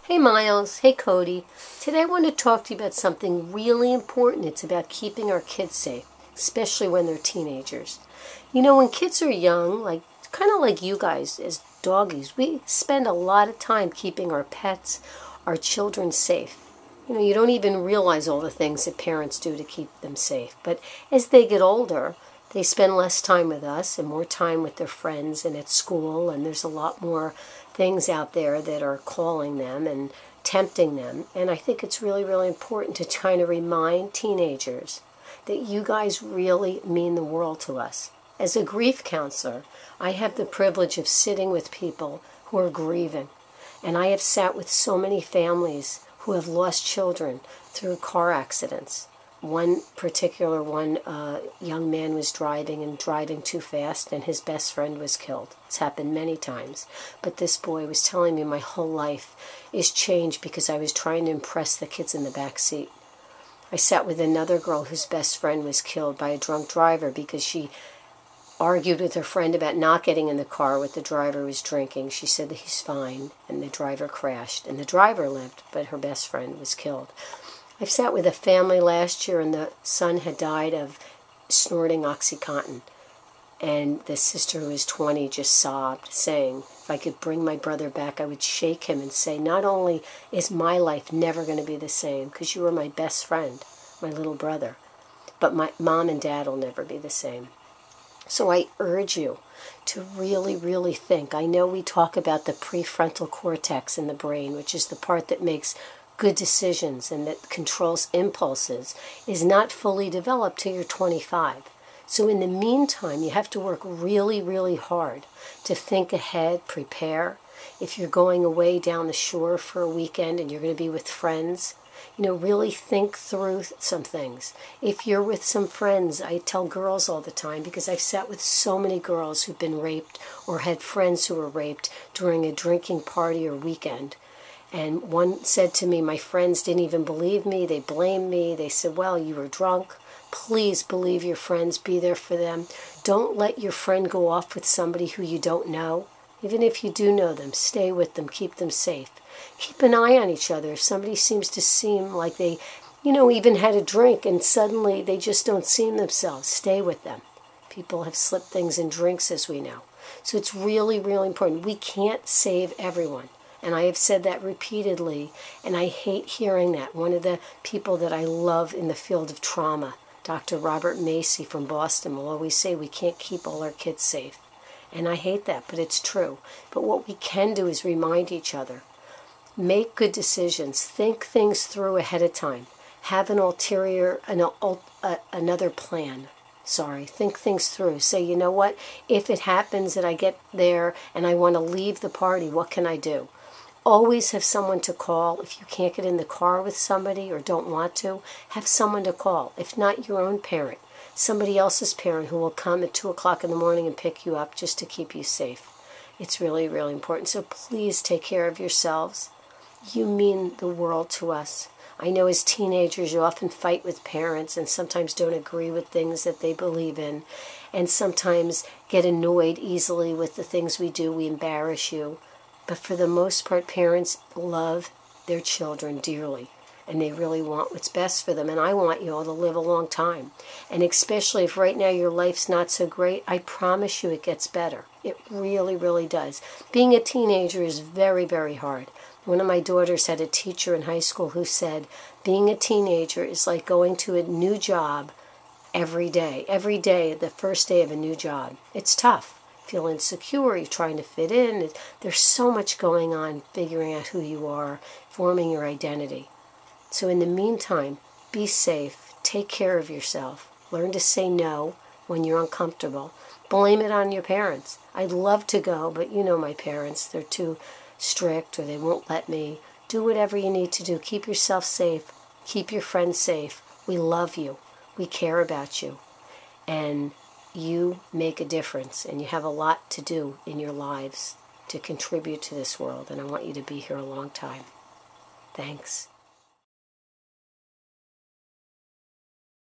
Hey Miles, hey Cody. Today I want to talk to you about something really important. It's about keeping our kids safe, especially when they're teenagers. You know, when kids are young, kind of like you guys as doggies, we spend a lot of time keeping our pets, our children safe. You know, you don't even realize all the things that parents do to keep them safe. But as they get older, they spend less time with us and more time with their friends and at school, and there's a lot more things out there that are calling them and tempting them. And I think it's really, really important to kind of remind teenagers that you guys really mean the world to us. As a grief counselor, I have the privilege of sitting with people who are grieving. And I have sat with so many families who have lost children through car accidents. One particular one, young man was driving too fast, and his best friend was killed. It's happened many times. But this boy was telling me my whole life is changed because I was trying to impress the kids in the back seat. I sat with another girl whose best friend was killed by a drunk driver because she argued with her friend about not getting in the car with the driver who was drinking. She said that he's fine, and the driver crashed. And the driver lived, but her best friend was killed. I've sat with a family last year, and the son had died of snorting OxyContin. And the sister, who was 20, just sobbed, saying, if I could bring my brother back, I would shake him and say, not only is my life never going to be the same, because you were my best friend, my little brother, but my mom and dad will never be the same. So I urge you to really, really think. I know we talk about the prefrontal cortex in the brain, which is the part that makes good decisions and that controls impulses, is not fully developed till you're 25. So in the meantime, you have to work really, really hard to think ahead, prepare. If you're going away down the shore for a weekend and you're going to be with friends, really think through some things. If you're with some friends, I tell girls all the time, because I've sat with so many girls who've been raped or had friends who were raped during a drinking party or weekend. And one said to me, my friends didn't even believe me. They blamed me. They said, well, you were drunk. Please believe your friends. Be there for them. Don't let your friend go off with somebody who you don't know. Even if you do know them, stay with them. Keep them safe. Keep an eye on each other. If somebody seems to seem like they, even had a drink and suddenly they just don't seem themselves, stay with them. People have slipped things in drinks, as we know. So it's really, really important. We can't save everyone. And I have said that repeatedly, and I hate hearing that. One of the people that I love in the field of trauma, Dr. Robert Macy from Boston, will always say we can't keep all our kids safe. And I hate that, but it's true. But what we can do is remind each other. Make good decisions. Think things through ahead of time. Have another plan. Think things through. Say, you know what? If it happens that I get there and I want to leave the party, what can I do? Always have someone to call. If you can't get in the car with somebody or don't want to, have someone to call. If not your own parent, somebody else's parent who will come at 2 o'clock in the morning and pick you up just to keep you safe. It's really, really important. So please take care of yourselves. You mean the world to us. I know as teenagers you often fight with parents and sometimes don't agree with things that they believe in, and sometimes get annoyed easily with the things we do. We embarrass you. But for the most part, parents love their children dearly, and they really want what's best for them. And I want you all to live a long time. And especially if right now your life's not so great, I promise you it gets better. It really, really does. Being a teenager is very, very hard. One of my daughters had a teacher in high school who said, being a teenager is like going to a new job every day. Every day, the first day of a new job. It's tough. Feel insecure, you're trying to fit in. There's so much going on, figuring out who you are, forming your identity. So in the meantime, be safe, take care of yourself, learn to say no when you're uncomfortable. Blame it on your parents. I'd love to go, but you know my parents, they're too strict or they won't let me. Do whatever you need to do. Keep yourself safe. Keep your friends safe. We love you. We care about you. And you make a difference, and you have a lot to do in your lives to contribute to this world, and I want you to be here a long time. Thanks.